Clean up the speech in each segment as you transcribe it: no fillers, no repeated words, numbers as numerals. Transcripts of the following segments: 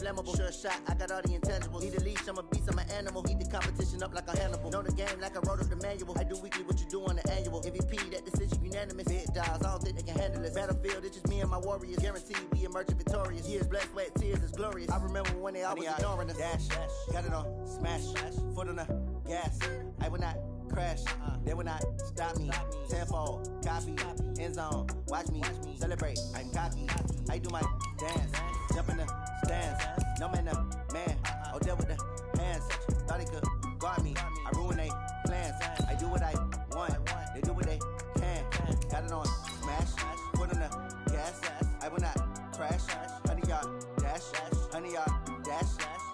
flammable. Sure shot, I got all the intangibles. Need a leash, I'm a beast, I'm an animal. Heat the competition up like a Hannibal. Know the game like I wrote up the manual. I do weekly what you do on the annual. MVP, that decision unanimous. Big dogs, I don't think they can handle it. Battlefield, it's just me and my warriors. Guaranteed we emerge victorious. Years, blood, sweat, tears, is glorious. I remember when they always ignoring us. Dash, got it on, smash, foot on the gas. I will not crash, they will not stop me. Tenfold, copy, end zone, watch me celebrate. I'm cocky, I do my dance, jump in the stands. No man, man, oh deal with the hands. Thought he could guard me, I ruin they plans. I do what I want, they do what they can. Got it on, smash, foot on the gas. I will not crash, 100-yard dash, 100-yard dash,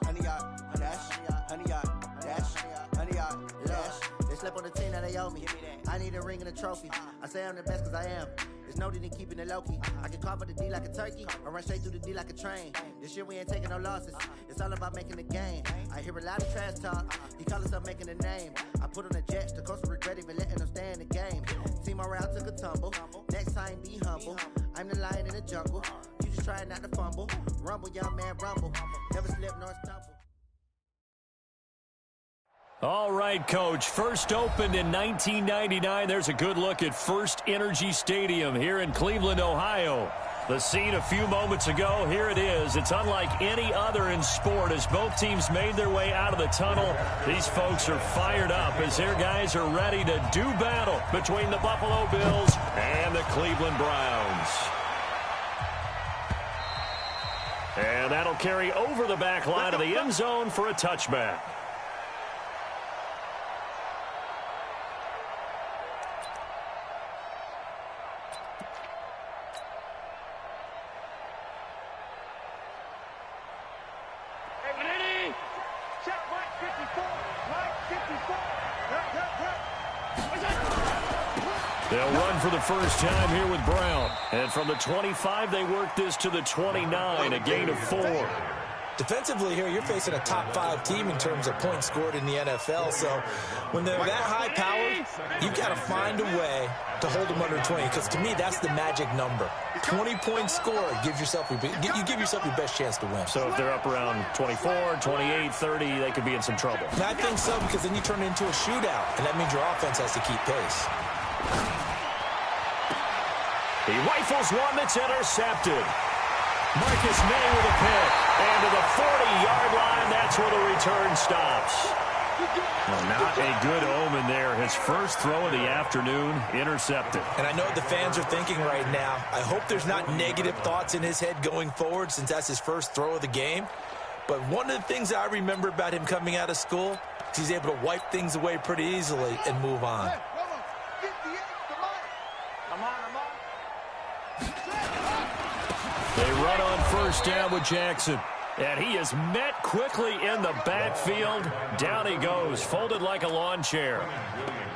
100-yard dash, 100-yard dash, 100-yard dash. They slept on the team that they owe me. I need a ring and a trophy. I say I'm the best cause I am. There's no need in keeping it low-key. I can carve up the D like a turkey or run straight through the D like a train. This year we ain't taking no losses. It's all about making the game. I hear a lot of trash talk. He call himself making a name. I put on the Jets. The coach will regret even letting them stay in the game. Team morale took a tumble. Next time be humble. I'm the lion in the jungle. You just try not to fumble. Rumble, young man, rumble. Never slip nor stumble. All right, Coach. First opened in 1999. There's a good look at First Energy Stadium here in Cleveland, Ohio. The scene a few moments ago, here it is. It's unlike any other in sport as both teams made their way out of the tunnel. These folks are fired up as their guys are ready to do battle between the Buffalo Bills and the Cleveland Browns. And that'll carry over the back line of the end zone for a touchback. They'll run for the first time here with Brown. And from the 25, they work this to the 29, a gain of 4. Defensively here, you're facing a top-5 team in terms of points scored in the NFL. So when they're that high-powered, you've got to find a way to hold them under 20. Because to me, that's the magic number. 20 points scored gives yourself you give yourself your best chance to win. So if they're up around 24, 28, 30, they could be in some trouble. And I think so, because then you turn it into a shootout, and that means your offense has to keep pace. He rifles one that's intercepted. Marcus May with a pick. And to the 40-yard line, that's where the return stops. Well, not a good omen there. His first throw of the afternoon, intercepted. And I know what the fans are thinking right now. I hope there's not negative thoughts in his head going forward since that's his first throw of the game. But one of the things I remember about him coming out of school is he's able to wipe things away pretty easily and move on. They run on first down with Jackson. And he is met quickly in the backfield. Down he goes, folded like a lawn chair.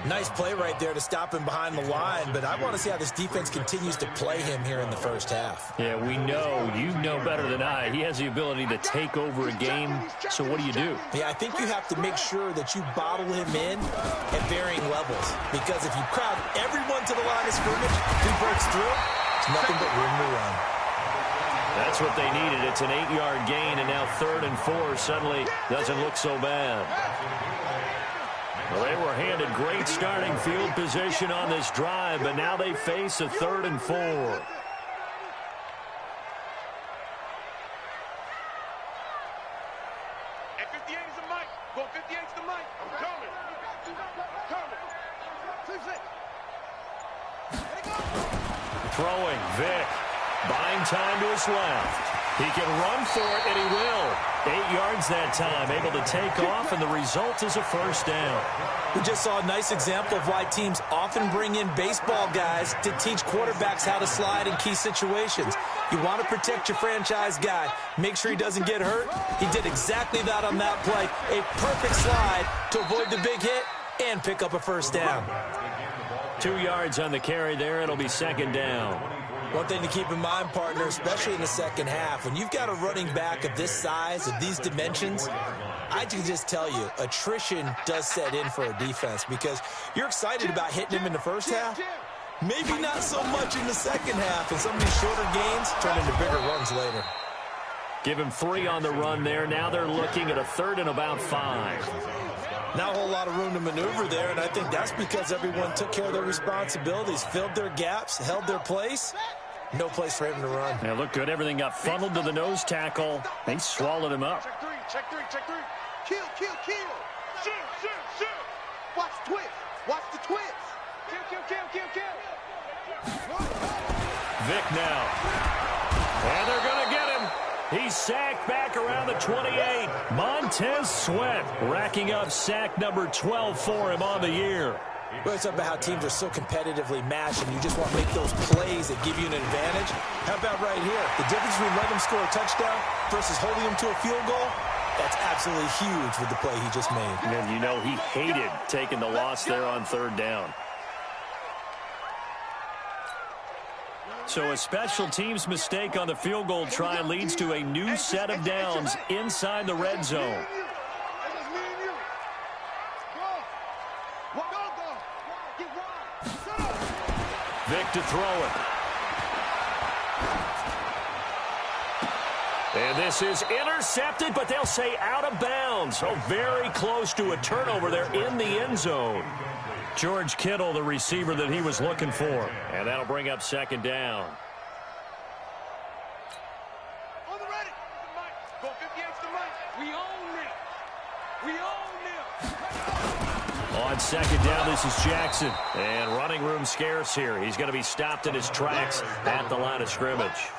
Nice play right there to stop him behind the line, but I want to see how this defense continues to play him here in the first half. Yeah, we know, you know better than I, he has the ability to take over a game. So what do you do? Yeah, I think you have to make sure that you bottle him in at varying levels. Because if you crowd everyone to the line of scrimmage, if he breaks through, it's nothing but room to run. That's what they needed. It's an 8-yard gain, and now 3rd and 4 suddenly doesn't look so bad. Well, they were handed great starting field position on this drive, but now they face a 3rd and 4. At 58 is the mic. Go 58 is the mic. I'm coming. I'm coming. 2-6. Throwing, Vic. Buying time to his left. He can run for it, and he will. 8 yards that time, able to take off, and the result is a first down. We just saw a nice example of why teams often bring in baseball guys to teach quarterbacks how to slide in key situations. You want to protect your franchise guy. Make sure he doesn't get hurt. He did exactly that on that play. A perfect slide to avoid the big hit and pick up a first down. 2 yards on the carry there. It'll be 2nd down. One thing to keep in mind, partner, especially in the second half, when you've got a running back of this size, of these dimensions, I can just tell you, attrition does set in for a defense because you're excited about hitting him in the first half. Maybe not so much in the second half, and some of these shorter gains turn into bigger runs later. Give him 3 on the run there. Now they're looking at a 3rd and about 5. Not a whole lot of room to maneuver there, and I think that's because everyone took care of their responsibilities, filled their gaps, held their place. No place for him to run. Yeah, looked good. Everything got funneled to the nose tackle. They swallowed him up. Check 3, check 3, check 3. Kill, kill, kill. Shoot, shoot, shoot. Watch the twist. Watch the twist. Kill, kill, kill, kill, kill. Vic now. And they're going to get him. He's sacked back around the 28. Montez Sweat racking up sack number 12 for him on the year. Well, it's about how teams are so competitively matched, and you just want to make those plays that give you an advantage. How about right here? The difference between letting them score a touchdown versus holding them to a field goal, that's absolutely huge with the play he just made. And you know he hated taking the loss there on 3rd down. So a special teams mistake on the field goal try leads to a new set of downs inside the red zone. Vic to throw it. And this is intercepted, but they'll say out of bounds. So very close to a turnover there in the end zone. George Kittle, the receiver that he was looking for. And that'll bring up 2nd down. On the ready. Go 58's the mic. We own it. We own it. On 2nd down, this is Jackson. And running room scarce here. He's going to be stopped in his tracks at the line of scrimmage.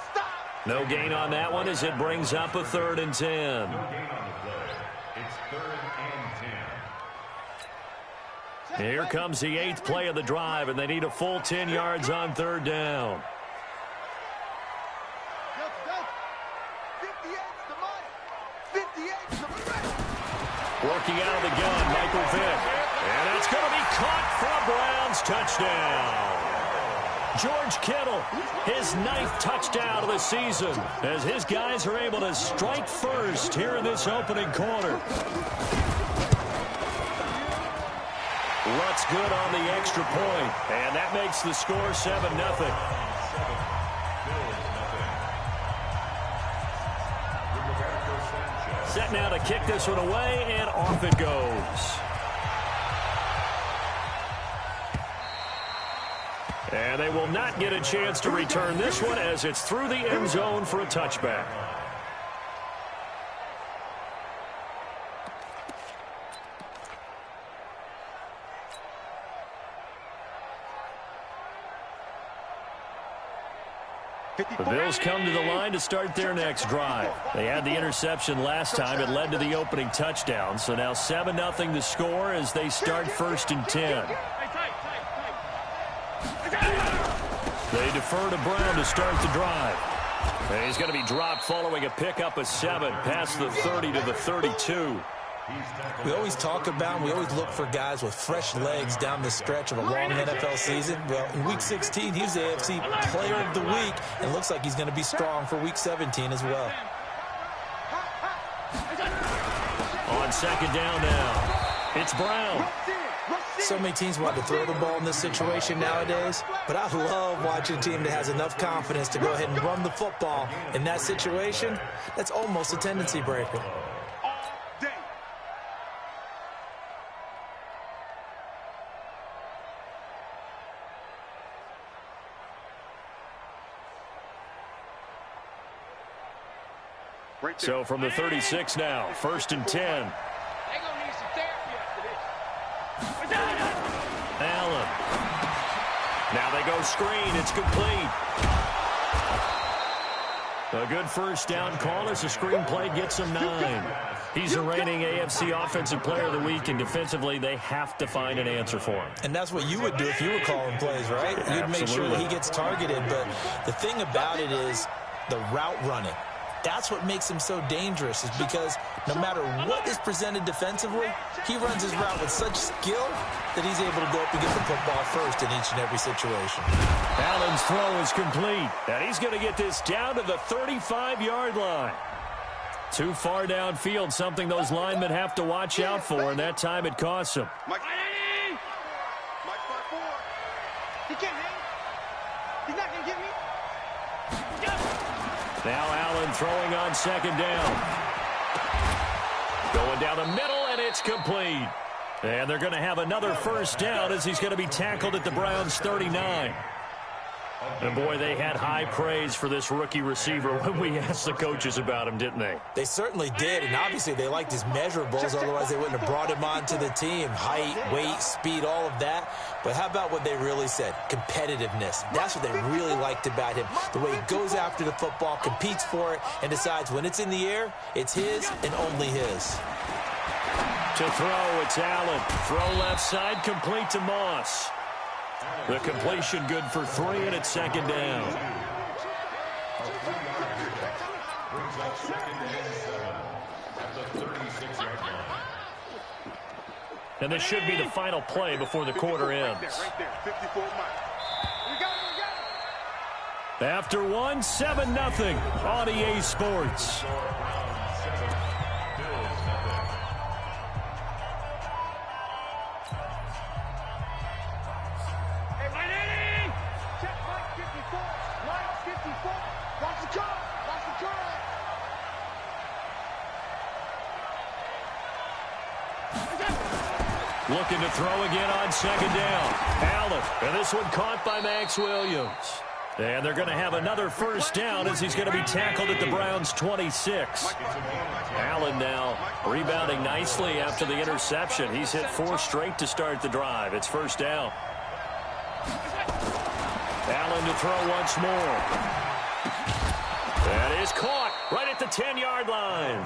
No gain on that one as it brings up a 3rd and 10. Here comes the 8th play of the drive, and they need a full 10 yards on 3rd down. Working out of the gun, Michael Vick. And that's going to be caught for a Browns touchdown. George Kittle, his 9th touchdown of the season, as his guys are able to strike first here in this opening quarter. Rutt's good on the extra point, and that makes the score 7-0. Set now to kick this one away, and off it goes. And they will not get a chance to return this one as it's through the end zone for a touchback. The Bills come to the line to start their next drive. They had the interception last time. It led to the opening touchdown. So now 7-0 the score as they start 1st and 10. They defer to Brown to start the drive. And he's going to be dropped following a pickup of 7 past the 30 to the 32. We always talk about and we always look for guys with fresh legs down the stretch of a long NFL season. Well, in Week 16, he was the AFC Player of the Week, and looks like he's going to be strong for Week 17 as well. On 2nd down now, it's Brown. So many teams want to throw the ball in this situation nowadays, but I love watching a team that has enough confidence to go ahead and run the football. In that situation, that's almost a tendency breaker. So from the 36 now, 1st and 10. Allen. Now they go screen. It's complete. A good 1st down call as the screen play gets him 9. He's the reigning AFC Offensive Player of the Week, and defensively they have to find an answer for him. And that's what you would do if you were calling plays, right? You'd make sure that he gets targeted. But the thing about it is the route running. That's what makes him so dangerous, is because no matter what is presented defensively, he runs his route with such skill that he's able to go up and get the football first in each and every situation. Allen's throw is complete, and he's going to get this down to the 35-yard line. Too far downfield, something those linemen have to watch out for, and that time it costs him. Mike 5-4. He can't hang. He's not going to get me. Now Allen Allen throwing on second down. Going down the middle, and it's complete. And they're going to have another first down as he's going to be tackled at the Browns' 39. And, boy, they had high praise for this rookie receiver when we asked the coaches about him, didn't they? They certainly did, and obviously they liked his measurables. Otherwise, they wouldn't have brought him onto the team. Height, weight, speed, all of that. But how about what they really said? Competitiveness. That's what they really liked about him. The way he goes after the football, competes for it, and decides when it's in the air, it's his and only his. To throw, it's Allen. Throw left side, complete to Moss. The completion good for 3, and it's second down. And this should be the final play before the quarter ends. After one, 7-0 on EA Sports. Looking to throw again on second down. Allen, and this one caught by Max Williams. And they're going to have another first down as he's going to be tackled at the Browns' 26. Allen now rebounding nicely after the interception. He's hit 4 straight to start the drive. It's first down. Allen to throw once more. That is caught right at the 10-yard line.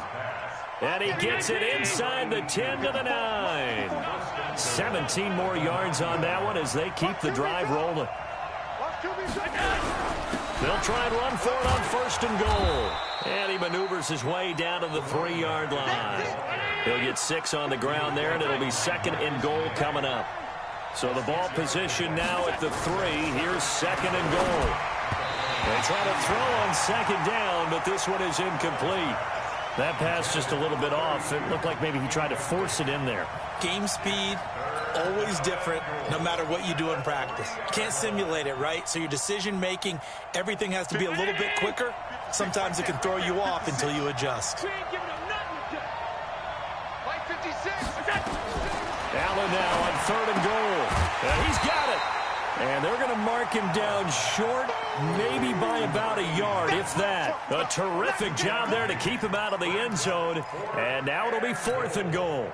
And he gets it inside the 10 to the 9. 17 more yards on that one as they keep the drive rolling. They'll try and run for it on first and goal. And he maneuvers his way down to the 3-yard line. He'll get 6 on the ground there, and it'll be second and goal coming up. So the ball position now at the 3. Here's second and goal. They try to throw on second down, but this one is incomplete. That pass just a little bit off. It looked like maybe he tried to force it in there. Game speed, always different, no matter what you do in practice. You can't simulate it, right? So your decision-making, everything has to be a little bit quicker. Sometimes it can throw you off until you adjust. Allen now on third and goal. And he's got it. And they're going to mark him down short, maybe by about a yard, if that. A terrific job there to keep him out of the end zone. And now it'll be fourth and goal.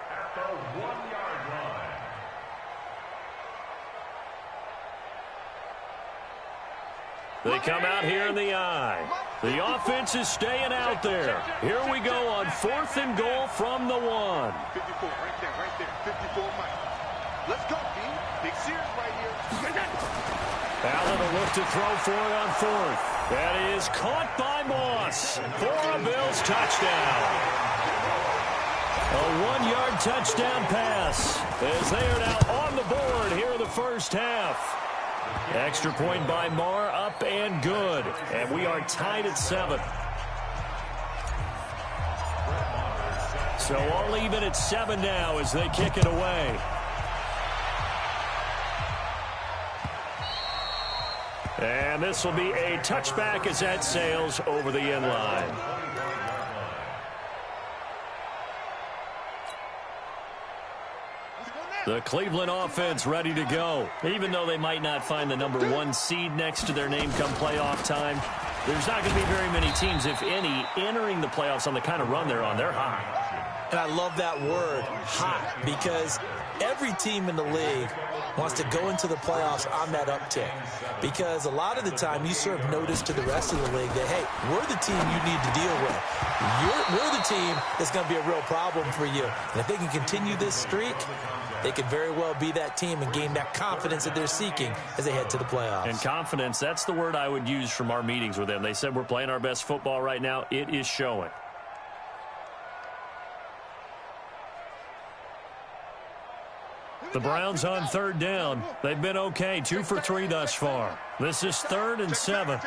They come out here in the eye. The offense is staying out there. Here we go on fourth and goal from the 1. 54, right there, 54, Mike. Let's go, D. Big Sears right here. Allen will look to throw for it on fourth. That is caught by Moss for a Bills touchdown. A 1-yard touchdown pass as they are now on the board here in the first half. Extra point by Marr, up and good. And we are tied at 7. So all even at 7 now as they kick it away. And this will be a touchback as that sails over the end line. The Cleveland offense ready to go. Even though they might not find the number 1 seed next to their name come playoff time, there's not going to be very many teams, if any, entering the playoffs on the kind of run they're on. They're hot. And I love that word, hot, because every team in the league wants to go into the playoffs on that uptick. Because a lot of the time you serve notice to the rest of the league that, hey, we're the team you need to deal with. We're the team that's going to be a real problem for you. And if they can continue this streak, they could very well be that team and gain that confidence that they're seeking as they head to the playoffs. And confidence, that's the word I would use from our meetings with them. They said we're playing our best football right now. It is showing. The Browns on third down. They've been okay, 2 for 3 thus far. This is 3rd and 7.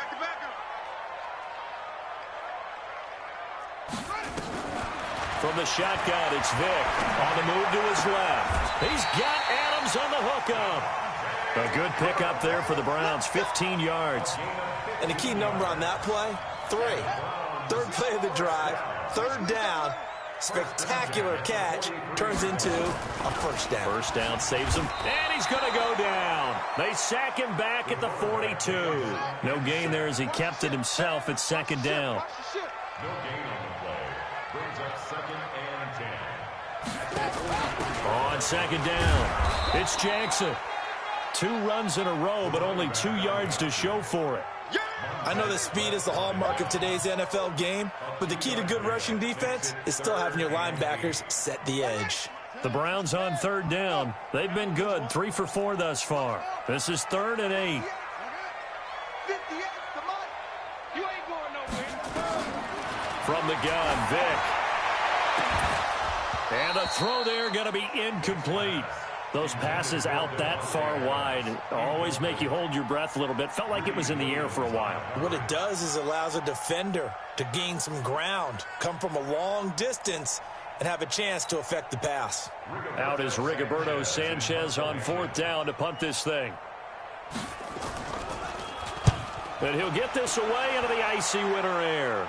From the shotgun, it's Vick on the move to his left. He's got Adams on the hookup. A good pickup there for the Browns, 15 yards. And the key number on that play, 3. Third play of the drive, third down, spectacular catch, turns into a first down. First down saves him, and he's going to go down. They sack him back at the 42. No gain there as he kept it himself at second down. No gain on the play. Brings up 2nd and 10. On second down, it's Jackson. 2 runs in a row, but only 2 yards to show for it. I know that speed is the hallmark of today's NFL game, but the key to good rushing defense is still having your linebackers set the edge. The Browns on third down. They've been good, 3 for 4 thus far. This is 3rd and 8. 58, come on. You ain't going nowhere. From the gun, Vick. And a throw there going to be incomplete. Those passes out that far wide always make you hold your breath a little bit. Felt like it was in the air for a while. What it does is it allows a defender to gain some ground, come from a long distance, and have a chance to affect the pass. Out is Rigoberto Sanchez on 4th down to punt this thing. And he'll get this away into the icy winter air.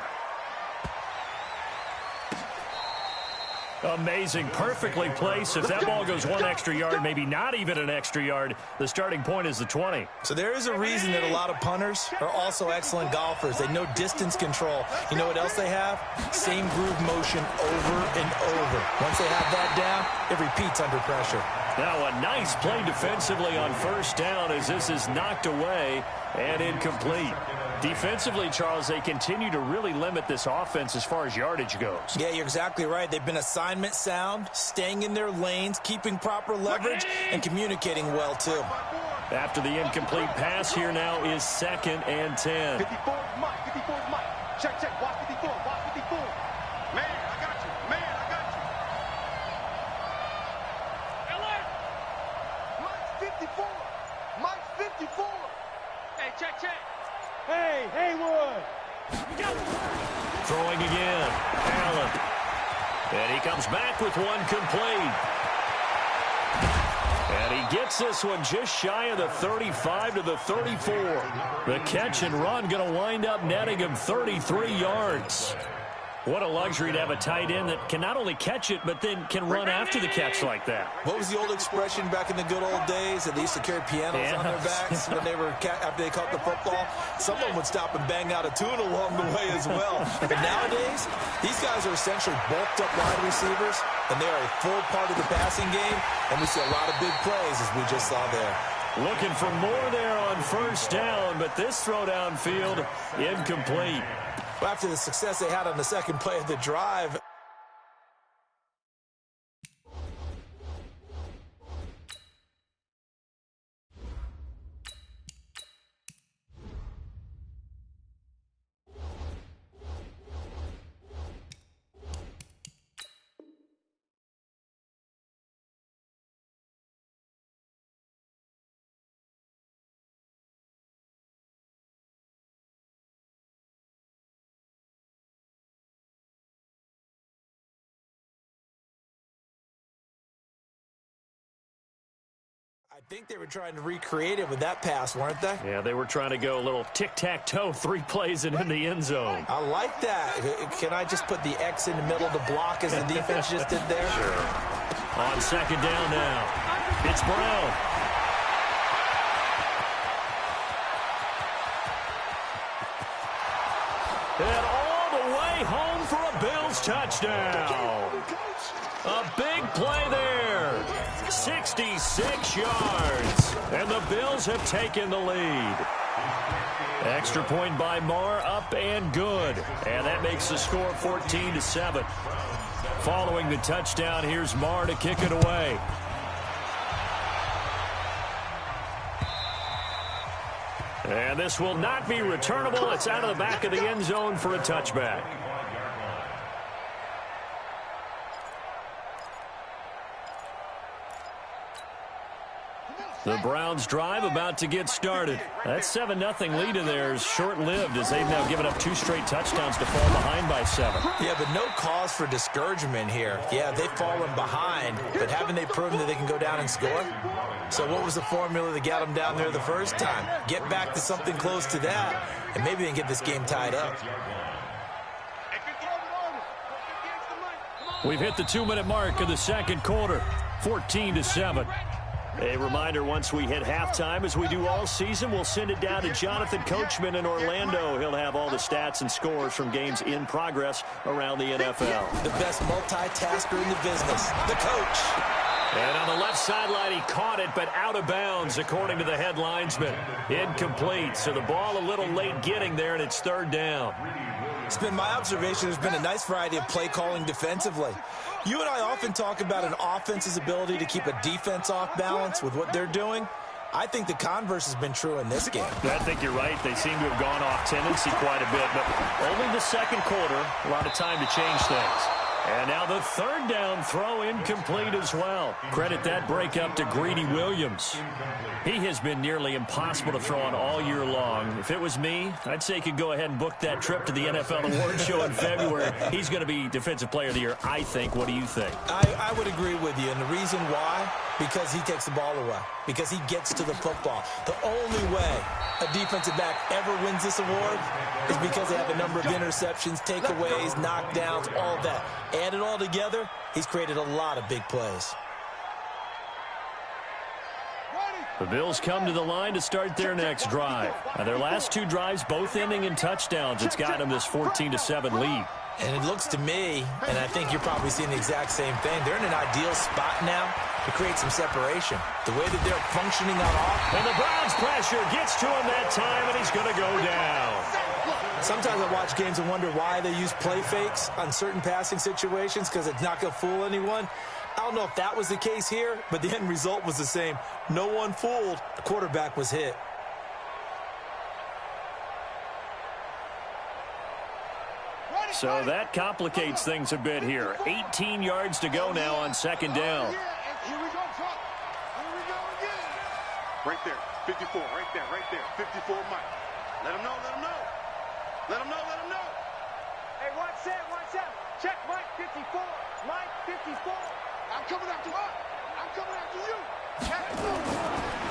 Amazing, perfectly placed. If that ball goes 1 extra yard, maybe not even an extra yard, the starting point is the 20. So there is a reason that a lot of punters are also excellent golfers. They know distance control. You know what else they have? Same groove motion over and over. Once they have that down, it repeats under pressure. Now a nice play defensively on first down as this is knocked away and incomplete. Defensively, Charles, they continue to really limit this offense as far as yardage goes. Yeah, you're exactly right. They've been assignment sound, staying in their lanes, keeping proper leverage, and communicating well, too. After the incomplete pass, here now is 2nd and 10. 54 is Mike. 54 is Mike. Check, check. Watch 54. Watch 54. Man, I got you. Man, I got you. Mike's 54. Mike's 54. Hey, check, check. Hey, Haywood. Throwing again. Allen. And he comes back with one complete. And he gets this one just shy of the 35 to the 34. The catch and run going to wind up netting him 33 yards. What a luxury to have a tight end that can not only catch it, but then can run after the catch like that. What was the old expression back in the good old days that they used to carry pianos on their backs when they were after they caught the football? Someone would stop and bang out a tune along the way as well. But nowadays, these guys are essentially bulked up wide receivers, and they are a full part of the passing game, and we see a lot of big plays as we just saw there. Looking for more there on first down, but this throw downfield incomplete. Well, after the success they had on the second play of the drive, I think they were trying to recreate it with that pass, weren't they? Yeah, they were trying to go a little tic-tac-toe, 3 plays and in the end zone. I like that. Can I just put the X in the middle to block as the defense just did there? Sure. On second down now, it's Brown. And all the way home for a Bills touchdown. A big play there. 66 yards. And the Bills have taken the lead. Extra point by Marr, up and good. And that makes the score 14-7. Following the touchdown, here's Marr to kick it away. And this will not be returnable. It's out of the back of the end zone for a touchback. The Browns drive about to get started. That 7-0 lead in there is short-lived as they've now given up 2 straight touchdowns to fall behind by 7. Yeah, but no cause for discouragement here. Yeah, they've fallen behind, but haven't they proven that they can go down and score? So what was the formula that got them down there the first time? Get back to something close to that, and maybe they can get this game tied up. We've hit the 2-minute mark of the second quarter, 14-7. A reminder, once we hit halftime, as we do all season, we'll send it down to Jonathan Coachman in Orlando. He'll have all the stats and scores from games in progress around the NFL. The best multitasker in the business, the coach. And on the left sideline, he caught it, but out of bounds, according to the head linesman. Incomplete, so the ball a little late getting there, and it's third down. It's been my observation there's been a nice variety of play calling defensively. You and I often talk about an offense's ability to keep a defense off balance with what they're doing. I think the converse has been true in this game. I think you're right. They seem to have gone off tendency quite a bit, but only the second quarter, a lot of time to change things. And now the third down throw incomplete as well. Credit that break up to Greedy Williams. He has been nearly impossible to throw on all year long. If it was me, I'd say he could go ahead and book that trip to the NFL Award Show in February. He's going to be Defensive Player of the Year, I think. What do you think? I would agree with you, and the reason why, because he takes the ball away, because he gets to the football. The only way a defensive back ever wins this award is because they have a number of interceptions, takeaways, knockdowns, all that. Add it all together, he's created a lot of big plays. The Bills come to the line to start their next drive. Their last two drives, both ending in touchdowns. It's got them this 14-7 lead. And it looks to me, and I think you're probably seeing the exact same thing, they're in an ideal spot now to create some separation. The way that they're functioning on offense. And the Browns pressure gets to him that time, and he's going to go down. Sometimes I watch games and wonder why they use play fakes on certain passing situations, because it's not going to fool anyone. I don't know if that was the case here, but the end result was the same. No one fooled. The quarterback was hit. So that complicates things a bit here. 18 yards to go now on second down. Here we go, Chuck. Here we go again. Right there, 54, right there, 54 Mike. Let him know, let him know. Let him know, let him know. Hey, watch that, watch out. Check Mike 54, Mike 54. I'm coming after Mike. I'm coming after you.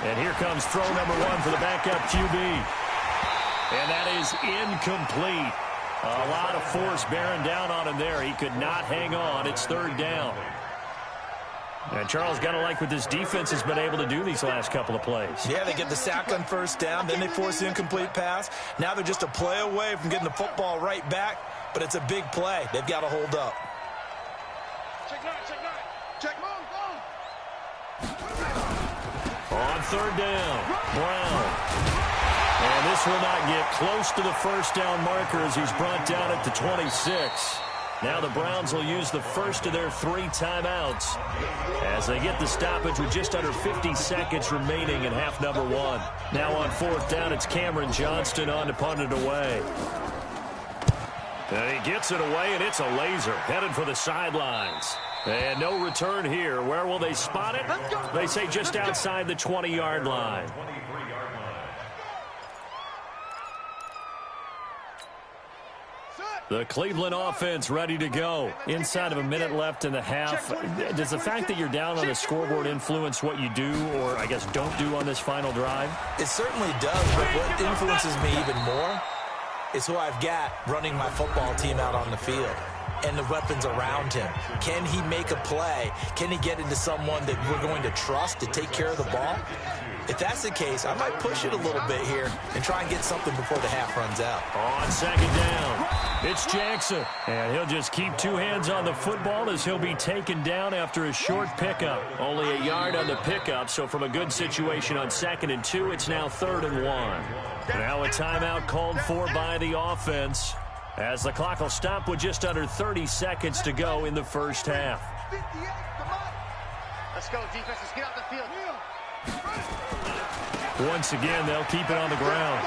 And here comes throw number one for the backup QB. And that is incomplete. A lot of force bearing down on him there. He could not hang on. It's third down. And Charles, got to like what this defense has been able to do these last couple of plays. Yeah, they get the sack on first down, then they force the incomplete pass. Now they're just a play away from getting the football right back, but it's a big play. They've got to hold up. Check nine, check nine. Check mom. On third down, Brown. And this will not get close to the first down marker as he's brought down at the 26. Now the Browns will use the first of their 3 timeouts as they get the stoppage with just under 50 seconds remaining in half number 1. Now on fourth down, it's Cameron Johnston on to punt it away. And he gets it away, and it's a laser headed for the sidelines. And no return here. Where will they spot it? They say just outside the 20-yard line. The Cleveland offense ready to go. Inside of a minute left in the half. Does the fact that you're down on the scoreboard influence what you do, or I guess don't do on this final drive? It certainly does, but what influences me even more is who I've got running my football team out on the field and the weapons around him. Can he make a play? Can he get into someone that we're going to trust to take care of the ball? If that's the case, I might push it a little bit here and try and get something before the half runs out. On second down, it's Jackson. And he'll just keep 2 hands on the football as he'll be taken down after a short pickup. Only a yard on the pickup, so from a good situation on 2nd and 2, it's now 3rd and 1. Now a timeout called for by the offense as the clock will stop with just under 30 seconds to go in the first half. Let's go, defense. Let's get out the field. Once again, they'll keep it on the ground.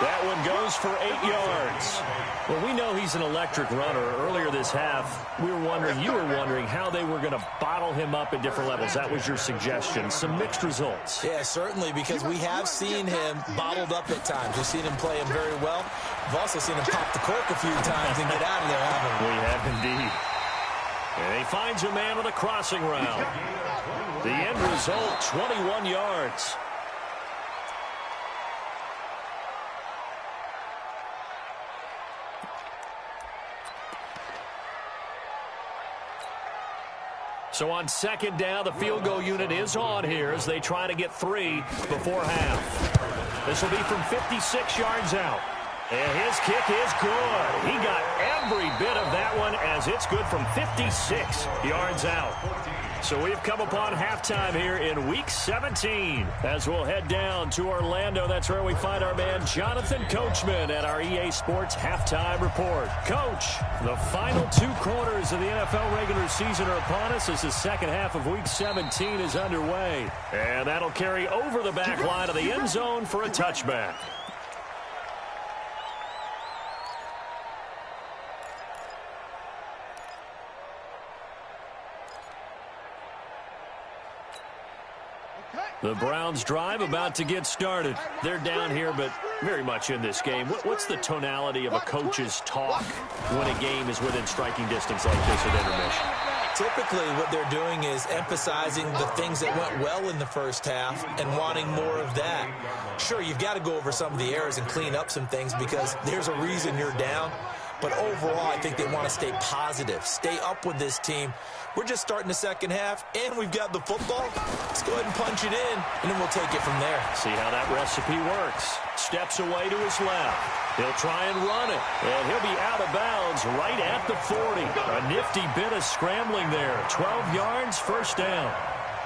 That one goes for 8 yards. Well, we know he's an electric runner. Earlier this half, you were wondering how they were going to bottle him up at different levels. That was your suggestion. Some mixed results. Yeah, certainly, because we have seen him bottled up at times. We've seen him play him very well. We've also seen him pop the cork a few times and get out of there, haven't we? We have indeed. And he finds a man on the crossing route. The end result, 21 yards. So on second down, the field goal unit is on here as they try to get 3 before half. This will be from 56 yards out. And his kick is good. He got every bit of that one as it's good from 56 yards out. So we've come upon halftime here in Week 17. As we'll head down to Orlando, that's where we find our man Jonathan Coachman at our EA Sports Halftime Report. Coach, the final 2 quarters of the NFL regular season are upon us as the second half of Week 17 is underway. And that'll carry over the back line of the end zone for a touchback. The Browns drive about to get started. They're down here, but very much in this game. What's the tonality of a coach's talk when a game is within striking distance like this at intermission? Typically, what they're doing is emphasizing the things that went well in the first half and wanting more of that. Sure, you've got to go over some of the errors and clean up some things because there's a reason you're down. But overall, I think they want to stay positive, stay up with this team. We're just starting the second half, and we've got the football. Let's go ahead and punch it in, and then we'll take it from there. See how that recipe works. Steps away to his left. He'll try and run it, and he'll be out of bounds right at the 40. A nifty bit of scrambling there. 12 yards, first down.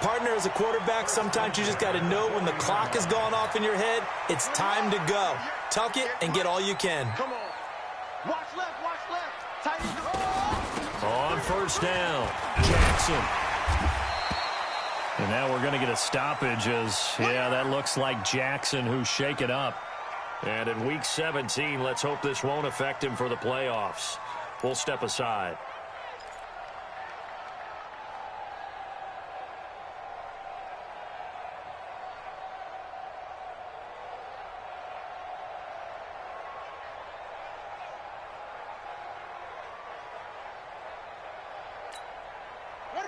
Partner, as a quarterback, sometimes you just got to know when the clock has gone off in your head, it's time to go. Tuck it and get all you can. Come on. Watch left, tight end. On first down, Jackson. And now we're going to get a stoppage as, yeah, that looks like Jackson who's shaken up. And in Week 17, let's hope this won't affect him for the playoffs. We'll step aside.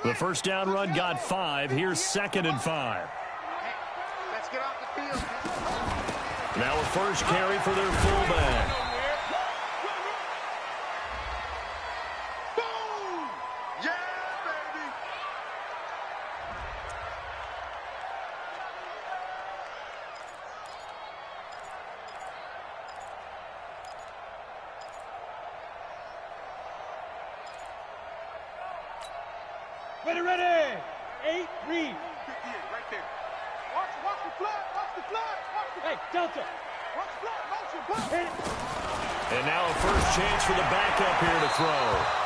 The first down run got 5. Here's 2nd and 5. Let's get off the field. Now a first carry for their fullback. Boom! Yeah, baby! Ready. 8, read. 58, right there. Watch the flood. Hey, Delta. Watch the flood. Hit it. And now a first chance for the backup here to throw.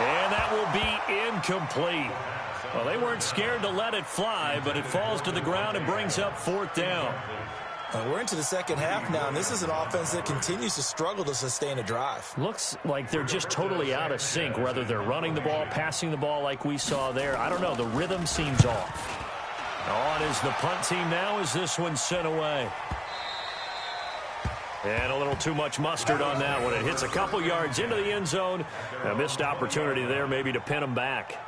And that will be incomplete. Well, they weren't scared to let it fly, but it falls to the ground and brings up 4th down. We're into the second half now, and this is an offense that continues to struggle to sustain a drive. Looks like they're just totally out of sync, whether they're running the ball, passing the ball like we saw there. I don't know. The rhythm seems off. On is the punt team now as this one's sent away. And a little too much mustard on that one. It hits a couple yards into the end zone. A missed opportunity there maybe to pin them back.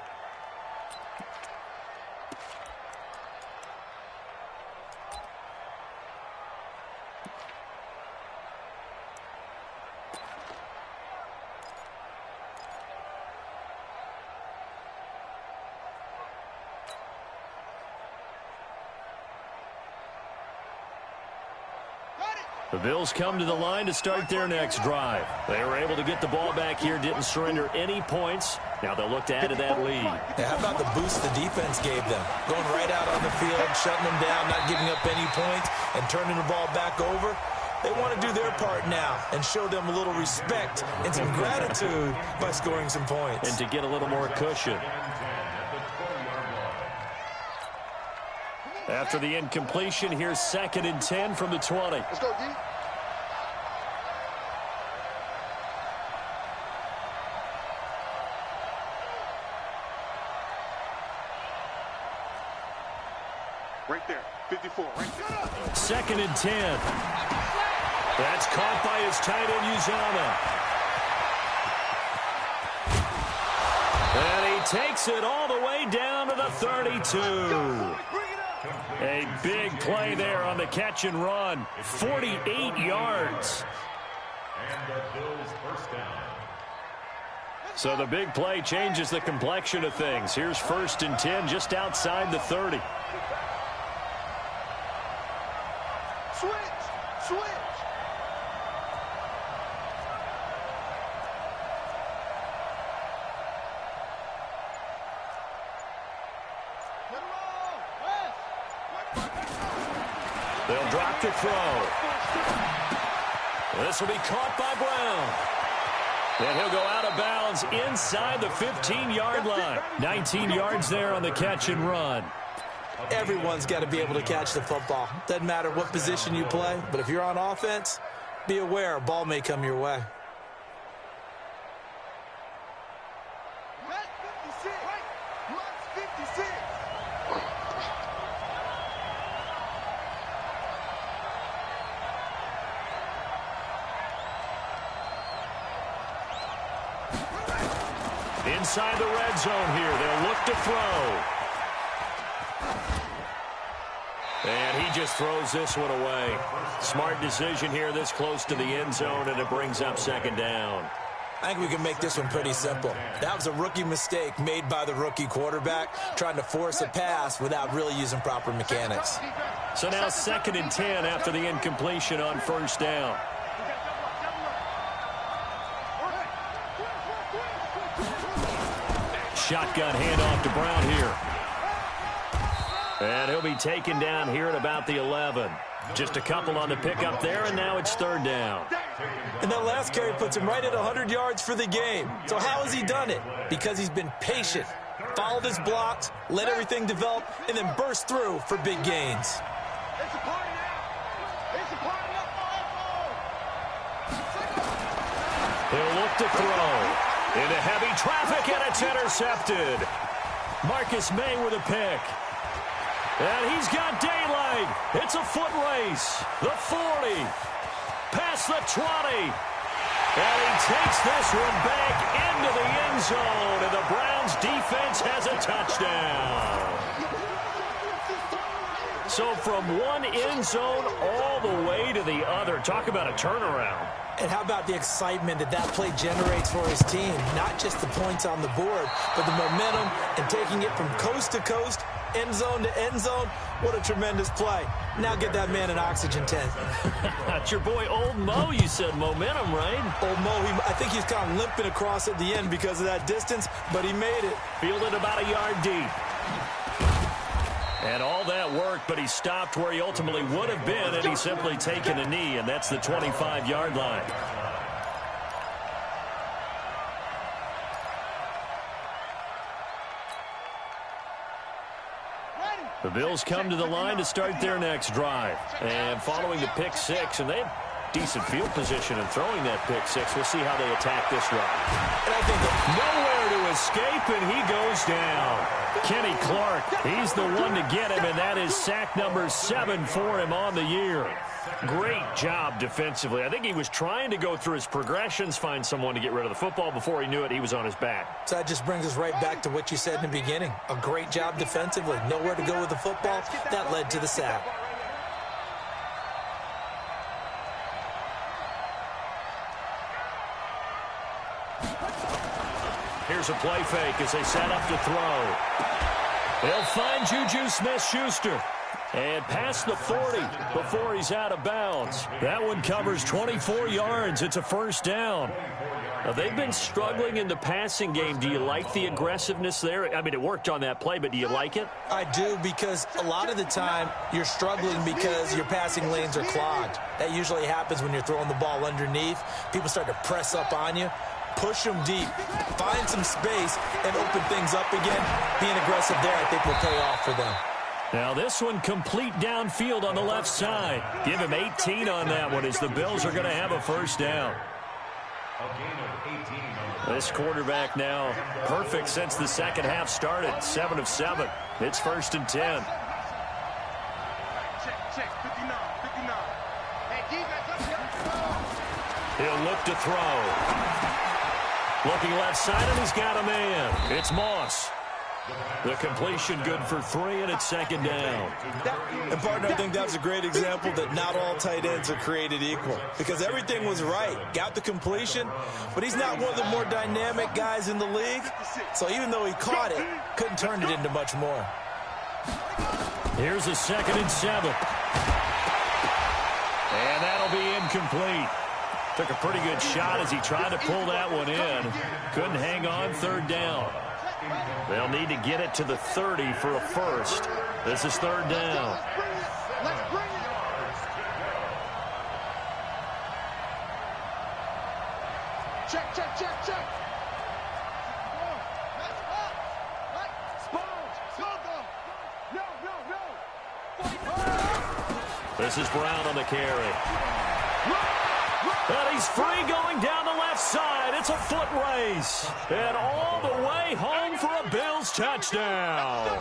The Bills come to the line to start their next drive. They were able to get the ball back here, didn't surrender any points. Now they'll look to add to that lead. Yeah, how about the boost the defense gave them? Going right out on the field, shutting them down, not giving up any points, and turning the ball back over. They want to do their part now and show them a little respect and some gratitude by scoring some points. And to get a little more cushion. After the incompletion, here's 2nd and 10 from the 20. Let's go, D. Right there, 54, right there. 2nd and 10. That's caught by his tight end, Uzama. And he takes it all the way down to the 32. A big play there on the catch and run. 48 yards. And the Bills first down. So the big play changes the complexion of things. Here's 1st and 10 just outside the 30. Switch. They'll drop the throw. This will be caught by Brown. And he'll go out of bounds inside the 15-yard line. 19 yards there on the catch and run. Everyone's got to be able to catch the football. Doesn't matter what position you play, but if you're on offense, be aware a ball may come your way. Inside the red zone here. They'll look to throw. And he just throws this one away. Smart decision here this close to the end zone, and it brings up 2nd down. I think we can make this one pretty simple. That was a rookie mistake made by the rookie quarterback, trying to force a pass without really using proper mechanics. So now 2nd and 10 after the incompletion on 1st down. Shotgun handoff to Brown here. And he'll be taken down here at about the 11. Just a couple on the pickup there, and now it's 3rd down. And that last carry puts him right at 100 yards for the game. So how has he done it? Because he's been patient, followed his blocks, let everything develop, and then burst through for big gains. It's a party now. It's a party now. He'll look to throw. Into heavy traffic, and it's intercepted. Marcus May with a pick. And he's got daylight. It's a foot race. The 40. Past the 20. And he takes this one back into the end zone. And the Browns defense has a touchdown. So from one end zone all the way to the other. Talk about a turnaround. And how about the excitement that play generates for his team? Not just the points on the board, but the momentum and taking it from coast to coast, end zone to end zone. What a tremendous play. Now get that man an oxygen tent. That's your boy Old Mo. You said momentum, right? Old Mo, I think he's kind of limping across at the end because of that distance, but he made it. Fielded about a yard deep. And all that worked, but he stopped where he ultimately would have been, and he's simply taken a knee, and that's the 25-yard line. The Bills come to the line to start their next drive. And following the pick six, and they have decent field position in throwing that pick six. We'll see how they attack this drive. And I think nowhere to escape, and he goes down. Kenny Clark, he's the one to get him, and that is sack number 7 for him on the year. Great job defensively. I think he was trying to go through his progressions, find someone to get rid of the football. Before he knew it, he was on his back. So that just brings us right back to what you said in the beginning. A great job defensively. Nowhere to go with the football. That led to the sack. Here's a play fake as they set up to throw. They'll find Juju Smith-Schuster. And past the 40 before he's out of bounds. That one covers 24 yards. It's a first down. Now, they've been struggling in the passing game. Do you like the aggressiveness there? I mean, it worked on that play, but do you like it? I do, because a lot of the time you're struggling because your passing lanes are clogged. That usually happens when you're throwing the ball underneath. People start to press up on you. Push them deep, find some space, and open things up again. Being aggressive there, I think, will pay off for them. Now this one complete downfield on the left side. Give him 18 on that one as the Bills are going to have a first down. This quarterback now perfect since the second half started. 7 of 7. It's 1st and 10. Check, 59. Hey, defense, He'll look to throw. Looking left side, and he's got a man. It's Moss. The completion good for 3, and it's second down. And, partner, I think that's a great example that not all tight ends are created equal, because everything was right. Got the completion, but he's not one of the more dynamic guys in the league. So even though he caught it, couldn't turn it into much more. Here's a 2nd and 7. And that'll be incomplete. Took a pretty good shot as he tried to pull that one in. Couldn't hang on, 3rd down. They'll need to get it to the 30 for a first. This is 3rd down. Let's bring it. Check, check, check, check. This is Brown on the carry. And he's free going down the left side. It's a foot race. And all the way home for a Bills touchdown.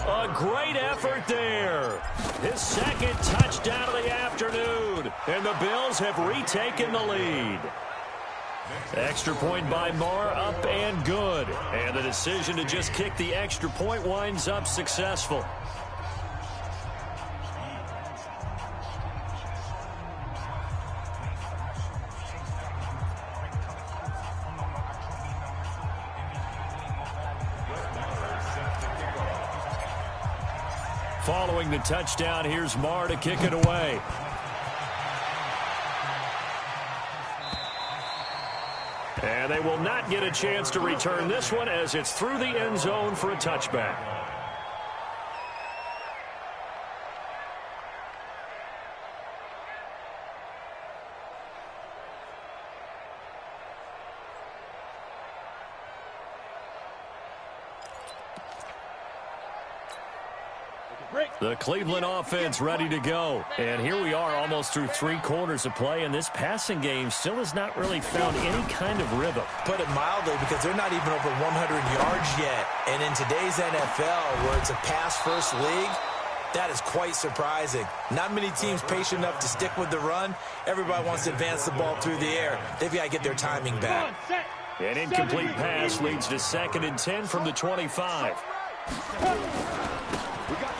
A great effort there. His 2nd touchdown of the afternoon. And the Bills have retaken the lead. Extra point by Marr, up and good. And the decision to just kick the extra point winds up successful. Following the touchdown, here's Marr to kick it away. And they will not get a chance to return this one as it's through the end zone for a touchback. The Cleveland offense ready to go. And here we are almost through 3 quarters of play, and this passing game still has not really found any kind of rhythm. Put it mildly, because they're not even over 100 yards yet. And in today's NFL, where it's a pass-first league, that is quite surprising. Not many teams patient enough to stick with the run. Everybody wants to advance the ball through the air. They've got to get their timing back. An incomplete pass leads to 2nd and 10 from the 25.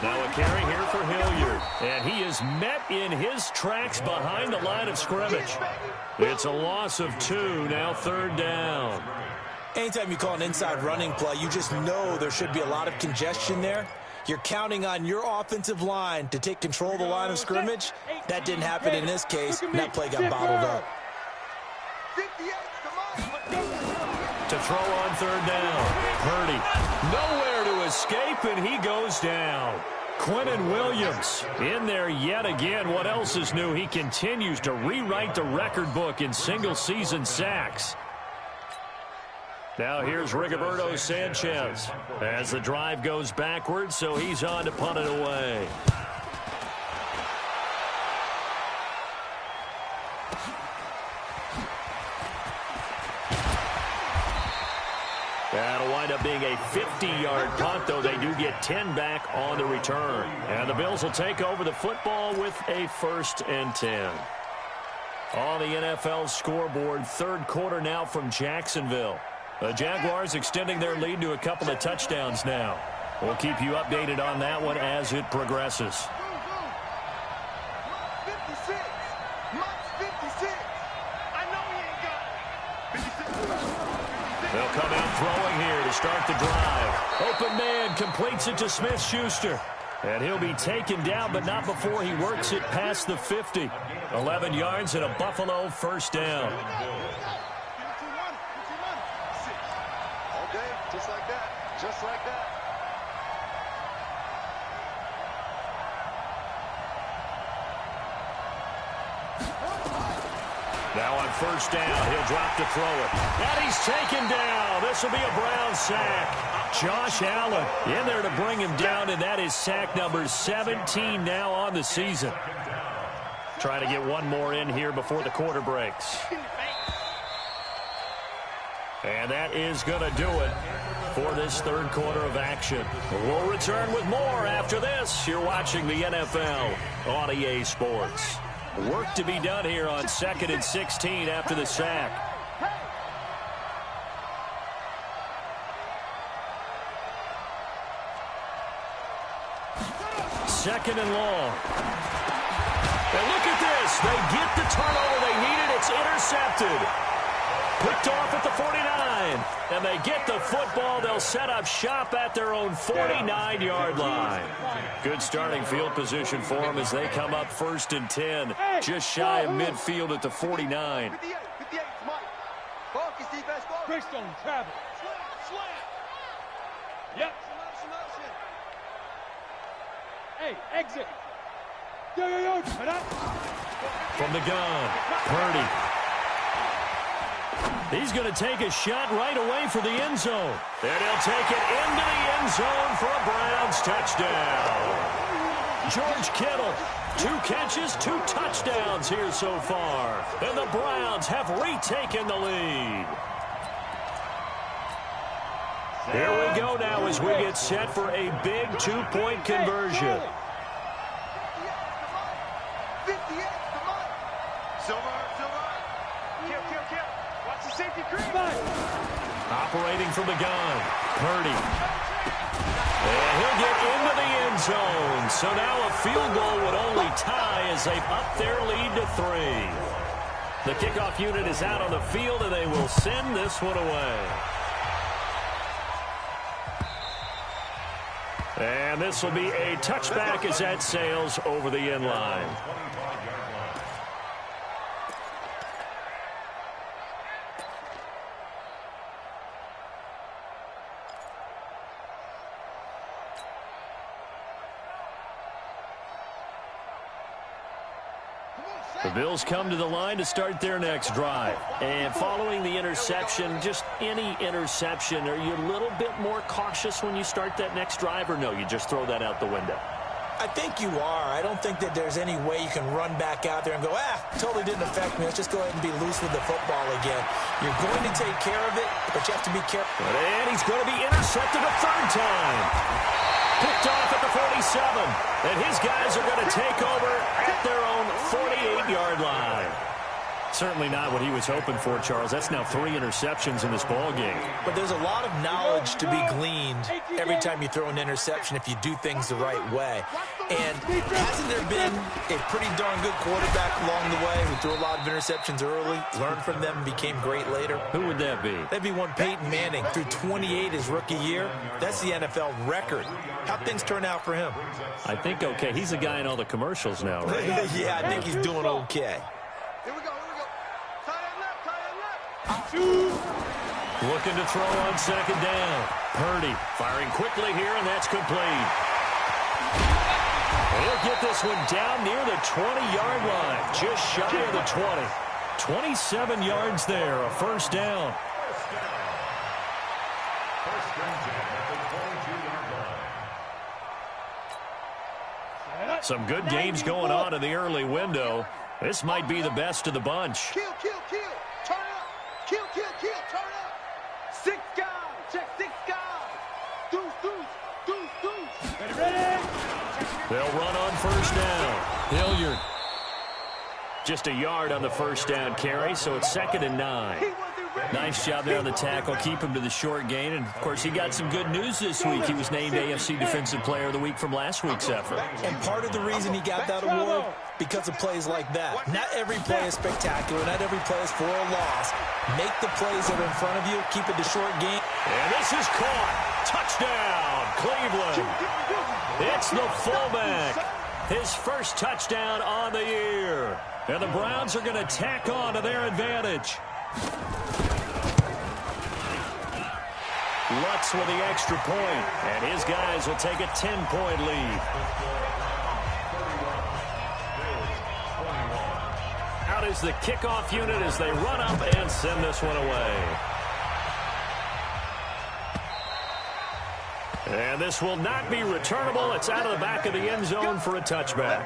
Now a carry here for Hilliard. And he is met in his tracks behind the line of scrimmage. It's a loss of 2, now 3rd down. Anytime you call an inside running play, you just know there should be a lot of congestion there. You're counting on your offensive line to take control of the line of scrimmage. That didn't happen in this case, and that play got bottled up. To throw on 3rd down. Purdy nowhere to escape, and he goes down. Quinnen Williams in there yet again. What else is new? He continues to rewrite the record book in single-season sacks. Now here's Rigoberto Sanchez as the drive goes backwards, so he's on to punt it away. That'll wind up being a 50-yard punt, though they do get 10 back on the return. And the Bills will take over the football with a 1st and 10. On the NFL scoreboard, 3rd quarter now from Jacksonville. The Jaguars extending their lead to a couple of touchdowns now. We'll keep you updated on that one as it progresses. 56. Mike's 56. I know he ain't got it. They'll come out throwing here to start the drive. Open man completes it to Smith-Schuster. And he'll be taken down, but not before he works it past the 50. 11 yards and a Buffalo 1st down. All day, just like that. Just like that. Now on 1st down, he'll drop to throw it. And he's taken down. This will be a Brown sack. Josh Allen in there to bring him down, and that is sack number 17 now on the season. Trying to get one more in here before the quarter breaks. And that is going to do it for this 3rd quarter of action. We'll return with more after this. You're watching the NFL on EA Sports. Work to be done here on 2nd and 16 after the sack. second and long. And look at this. They get the turnover they needed. It's intercepted. Picked off at the 49. And they get the football. They'll set up shop at their own 49-yard line. Good starting field position for them as they come up 1st and 10. Just shy of midfield at the 49. 58, Mike. Focus, defense, focus. Brickstone, travel. Slant. Yep. Hey, exit. From the gun, Purdy. He's going to take a shot right away for the end zone. And he'll take it into the end zone for a Browns touchdown. George Kittle, 2 catches, 2 touchdowns here so far. And the Browns have retaken the lead. Here we go now as we get set for a big 2-point conversion. Operating from the gun, Purdy. And he'll get into the end zone. So now a field goal would only tie as they've upped their lead to 3. The kickoff unit is out on the field, and they will send this one away. And this will be a touchback as that sails over the end line. The Bills come to the line to start their next drive. And following the interception, just any interception, are you a little bit more cautious when you start that next drive, or no, you just throw that out the window? I think you are. I don't think that there's any way you can run back out there and go, totally didn't affect me. Let's just go ahead and be loose with the football again. You're going to take care of it, but you have to be careful. And he's going to be intercepted a 3rd time. Picked off at the 47. And his guys are going to take over at their own 48-yard line. Certainly not what he was hoping for, Charles. That's now 3 interceptions in this ball game. But there's a lot of knowledge to be gleaned every time you throw an interception if you do things the right way. And hasn't there been a pretty darn good quarterback along the way who threw a lot of interceptions early, learned from them, and became great later? Who would that be? That'd be one Peyton Manning. Threw 28 his rookie year. That's the NFL record. How'd things turn out for him? I think okay. He's a guy in all the commercials now, right? Yeah, I think he's doing okay. Looking to throw on 2nd down. Purdy firing quickly here, and that's complete. He'll get this one down near the 20-yard line, just shy of the 20. 27 yards there, a 1st down. Some good games going on in the early window. This might be the best of the bunch. Kill. Turn up. Kill. Turn up. 6 guys. Check 6 guys. Deuce. Ready. They'll run on 1st down. Hilliard. Just a yard on the 1st down carry, so it's 2nd and 9. Nice job there on the tackle. Keep him to the short gain. And, of course, he got some good news this week. He was named AFC Defensive Player of the Week from last week's effort. And part of the reason he got that award, because of plays like that. Not every play is spectacular. Not every play is for a loss. Make the plays that are in front of you. Keep it to short gain. And this is caught. Touchdown, Cleveland. It's the fullback. His 1st touchdown on the year. And the Browns are going to tack on to their advantage. Lutz with the extra point, and his guys will take a 10-point lead. Out is the kickoff unit as they run up and send this one away. And this will not be returnable. It's out of the back of the end zone for a touchback.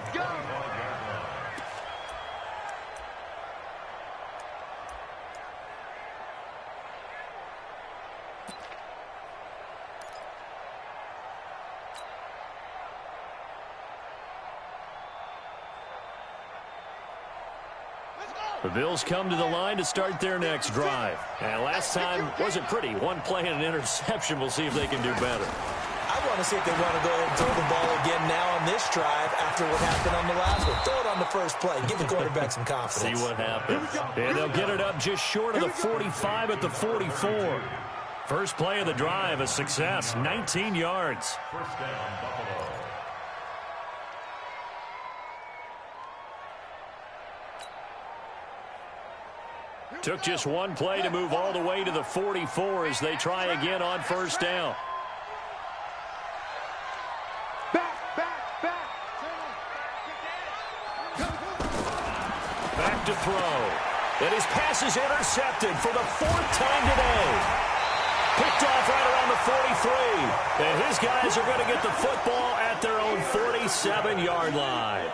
The Bills come to the line to start their next drive. And last time wasn't pretty. 1 play and an interception. We'll see if they can do better. I want to see if they want to go ahead and throw the ball again now on this drive after what happened on the last one. Throw it on the first play. Give the quarterback some confidence. See what happens. And they'll get it up just short of the 45 at the 44. First play of the drive, a success, 19 yards. First down, Buffalo. Took just one play to move all the way to the 44 as they try again on first down. Back to throw. And his pass is intercepted for the 4th time today. Picked off right around the 43. And his guys are going to get the football at their own 47-yard line.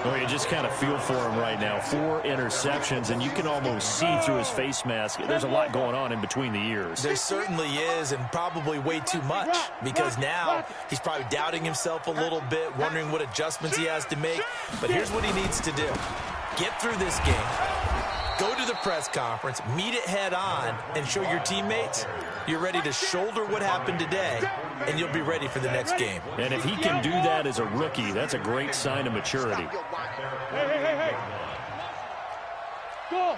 Well, you just kind of feel for him right now. 4 interceptions, and you can almost see through his face mask. There's a lot going on in between the ears. There certainly is, and probably way too much, because now he's probably doubting himself a little bit, wondering what adjustments he has to make. But here's what he needs to do. Get through this game. Go to the press conference, meet it head on, and show your teammates you're ready to shoulder what happened today, and you'll be ready for the next game. And if he can do that as a rookie, that's a great sign of maturity. Hey. Go.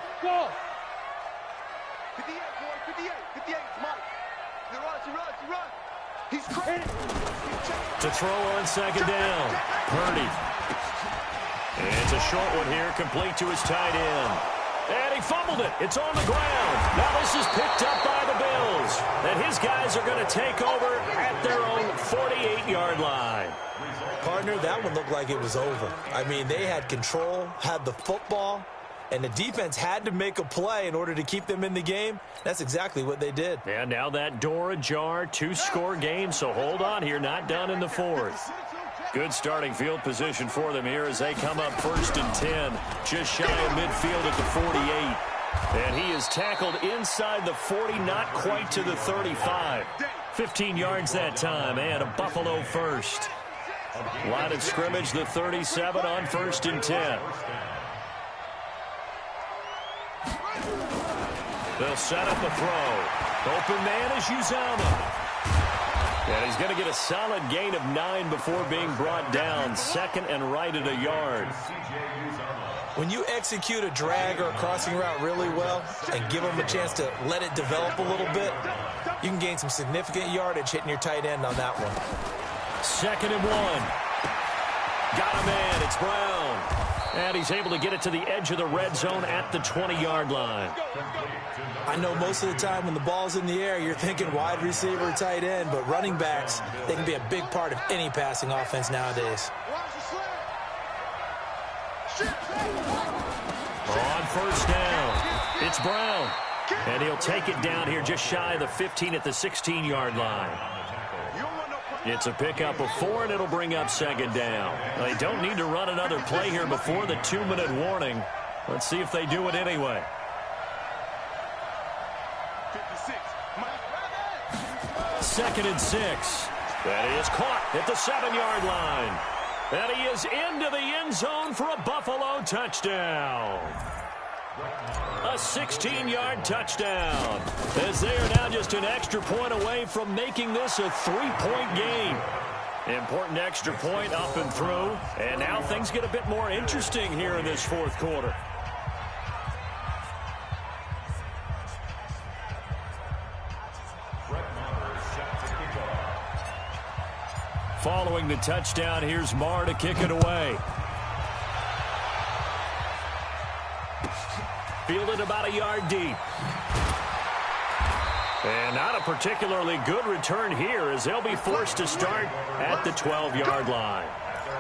58, boy, 58, Mike. He runs. He's crazy. To throw on second down, Purdy. And it's a short one here, complete to his tight end. And he fumbled it. It's on the ground. Now this is picked up by the Bills. And his guys are going to take over at their own 48-yard line. Partner, that one looked like it was over. I mean, they had control, had the football, and the defense had to make a play in order to keep them in the game. That's exactly what they did. And now that door ajar, 2-score game, so hold on here, not done in the 4th. Good starting field position for them here as they come up 1st and 10, just shy of midfield at the 48. And he is tackled inside the 40, not quite to the 35. 15 yards that time, and a Buffalo first. Line of scrimmage, the 37 on 1st and 10. They'll set up the throw. Open man is Uzama. And he's going to get a solid gain of 9 before being brought down. 2nd and right at a yard. When you execute a drag or a crossing route really well and give them a chance to let it develop a little bit, you can gain some significant yardage hitting your tight end on that one. 2nd and 1. Got a man. It's Brown. And he's able to get it to the edge of the red zone at the 20-yard line. I know most of the time when the ball's in the air, you're thinking wide receiver, tight end, but running backs, they can be a big part of any passing offense nowadays. On first down, it's Brown. And he'll take it down here just shy of the 15 at the 16-yard line. It's a pickup of 4, and it'll bring up 2nd down. They don't need to run another play here before the 2-minute warning. Let's see if they do it anyway. 2nd and 6. And he is caught at the 7-yard line. And he is into the end zone for a Buffalo touchdown. A 16-yard touchdown. As they are now just an extra point away from making this a 3-point game. Important extra point up and through. And now things get a bit more interesting here in this 4th quarter. Following the touchdown, here's Marr to kick it away. Fielded about a yard deep. And not a particularly good return here as they'll be forced to start at the 12-yard line.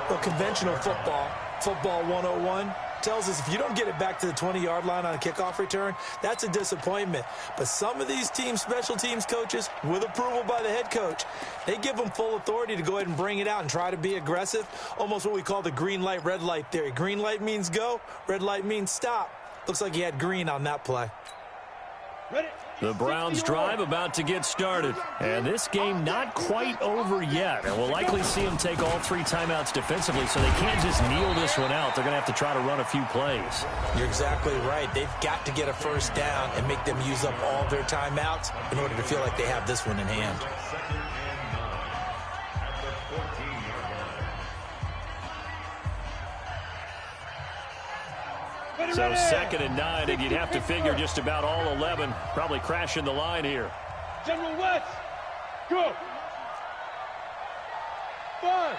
Well, conventional football 101, tells us if you don't get it back to the 20-yard line on a kickoff return, that's a disappointment. But some of these team special teams coaches, with approval by the head coach, they give them full authority to go ahead and bring it out and try to be aggressive, almost what we call the green light, red light theory. Green light means go, red light means stop. Looks like he had green on that play. The Browns drive about to get started. And this game not quite over yet. And we'll likely see them take all 3 timeouts defensively, so they can't just kneel this one out. They're going to have to try to run a few plays. You're exactly right. They've got to get a first down and make them use up all their timeouts in order to feel like they have this one in hand. 14-yard line. So 2nd and 9, and you'd have to figure just about all 11 probably crashing the line here. General West, go. 5.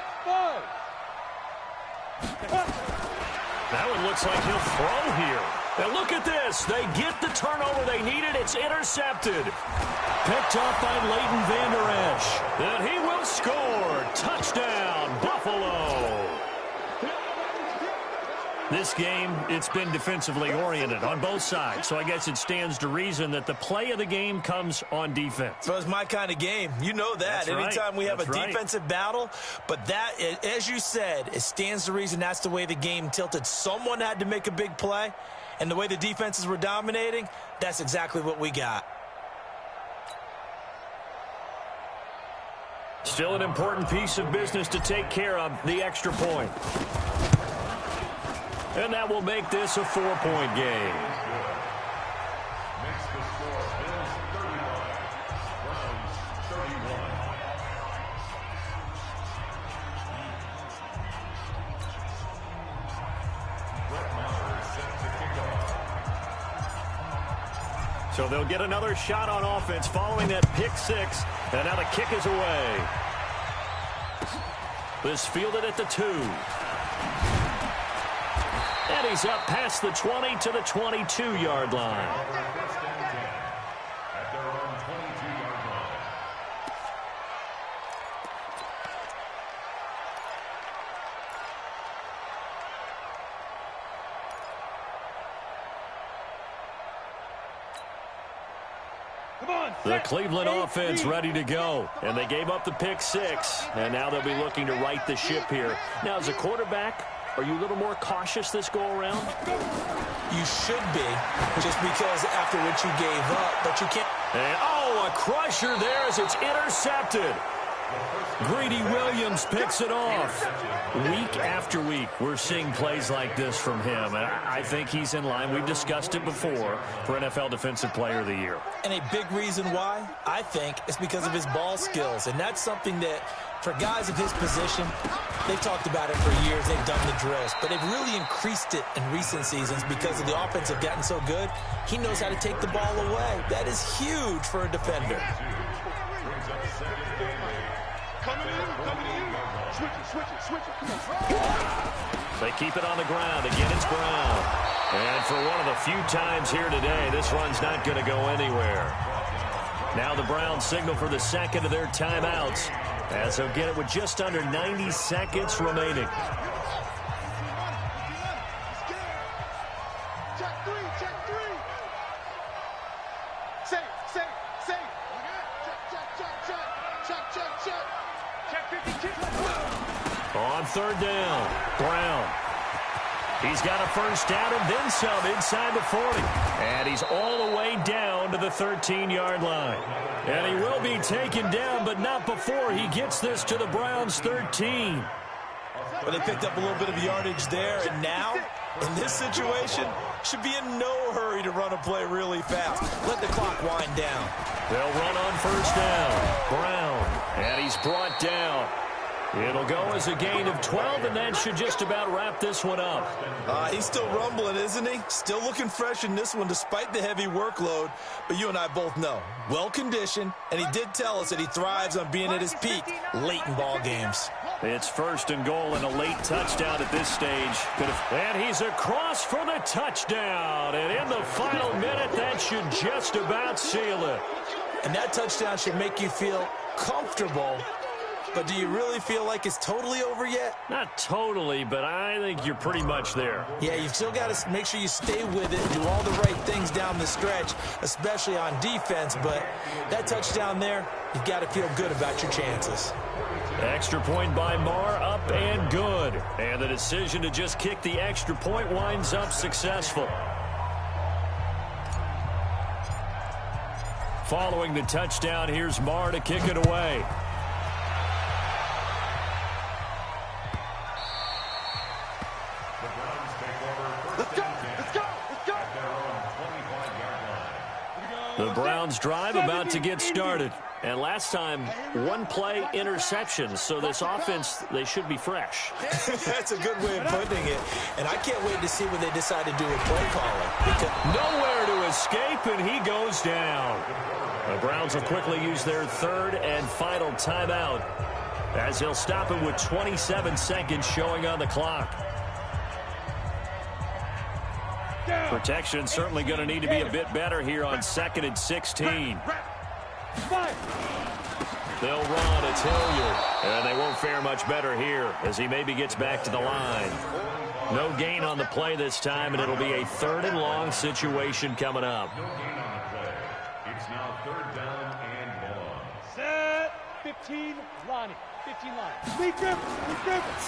That one looks like he'll throw here. And look at this. They get the turnover they needed. It's intercepted. Picked up by Leighton Vander Esch. And he will score. Touchdown, Buffalo. This game, it's been defensively oriented on both sides. So I guess it stands to reason that the play of the game comes on defense. So it's my kind of game. You know that. That's Anytime we have That's a defensive battle. But that, as you said, it stands to reason that's the way the game tilted. Someone had to make a big play. And the way the defenses were dominating, that's exactly what we got. Still an important piece of business to take care of, the extra point. And that will make this a 4-point game. Makes the score Bills 31, Browns 31. Brett Maher is set to kick off. So they'll get another shot on offense following that pick 6. And now the kick is away. This fielded at the 2. And he's up past the 20 to the 22-yard line. First and 10 at their own 22-yard line. The Cleveland offense ready to go. And they gave up the pick 6. And now they'll be looking to right the ship here. Now, as a quarterback, are you a little more cautious this go-around? You should be, just because after what you gave up, but you can't. And, oh, a crusher there as it's intercepted. Greedy Williams picks it off. Week after week, we're seeing plays like this from him. And I think he's in line. We've discussed it before for NFL Defensive Player of the Year. And a big reason why, I think, is because of his ball skills. And that's something that, for guys of his position, they've talked about it for years. They've done the drills. But they've really increased it in recent seasons because of the offense have gotten so good. He knows how to take the ball away. That is huge for a defender. Switch it. Come on. They keep it on the ground. Again, it's Brown. And for one of the few times here today, this run's not going to go anywhere. Now the Browns signal for the second of their timeouts, as they'll get it with just under 90 seconds remaining. Check three. Say. Check 52. On third down, Brown. He's got a first down and then some inside the 40. And he's all the way down to the 13-yard line. And he will be taken down, but not before he gets this to the Browns' 13. But they picked up a little bit of yardage there, and now, in this situation, should be in no hurry to run a play really fast. Let the clock wind down. They'll run on first down. Brown, and he's brought down. It'll go as a gain of 12, and that should just about wrap this one up. He's still rumbling, isn't he? Still looking fresh in this one despite the heavy workload. But you and I both know, well-conditioned, and he did tell us that he thrives on being at his peak late in ball games. It's first and goal and a late touchdown at this stage. And he's across for the touchdown. And in the final minute, that should just about seal it. And that touchdown should make you feel comfortable. But do you really feel like it's totally over yet? Not totally, but I think you're pretty much there. Yeah, you've still got to make sure you stay with it and do all the right things down the stretch, especially on defense. But that touchdown there, you've got to feel good about your chances. Extra point by Marr, up and good. And the decision to just kick the extra point winds up successful. Following the touchdown, here's Marr to kick it away. The Browns drive about to get started. And last time, one play interception. So this offense, they should be fresh. That's a good way of putting it. And I can't wait to see when they decide to do a play caller. Nowhere to escape, and he goes down. The Browns will quickly use their third and final timeout as they'll stop it with 27 seconds showing on the clock. Protection certainly going to need to be a bit better here on 2nd and 16. They'll run. It's Hilliard. And they won't fare much better here as he maybe gets back to the line. No gain on the play this time, and it'll be a 3rd and long situation coming up. No gain on the play. It's now 3rd down and long. Set. 15, Lonnie. 15 line.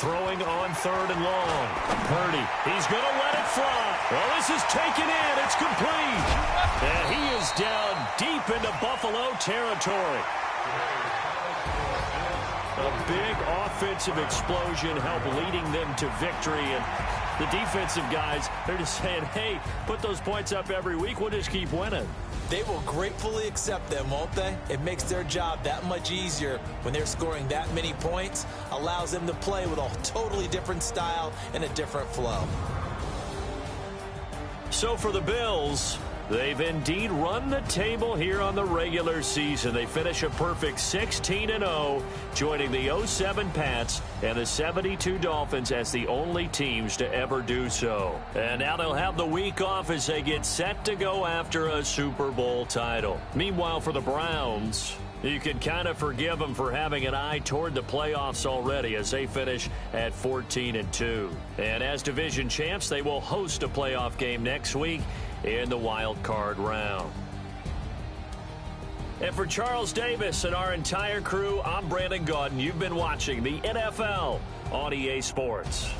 Throwing on 3rd and long. Purdy. He's going to let it fly. Well, this is taken in. It's complete. And he is down deep into Buffalo territory. A big offensive explosion helped leading them to victory. And the defensive guys, they're just saying, hey, put those points up every week. We'll just keep winning. They will gratefully accept them, won't they? It makes their job that much easier when they're scoring that many points. Allows them to play with a totally different style and a different flow. So for the Bills, they've indeed run the table here on the regular season. They finish a perfect 16-0, joining the 07 Pats and the 72 Dolphins as the only teams to ever do so. And now they'll have the week off as they get set to go after a Super Bowl title. Meanwhile, for the Browns, you can kind of forgive them for having an eye toward the playoffs already as they finish at 14-2. And as division champs, they will host a playoff game next week in the wild card round. And for Charles Davis and our entire crew, I'm Brandon Gaudin. You've been watching the NFL on EA Sports.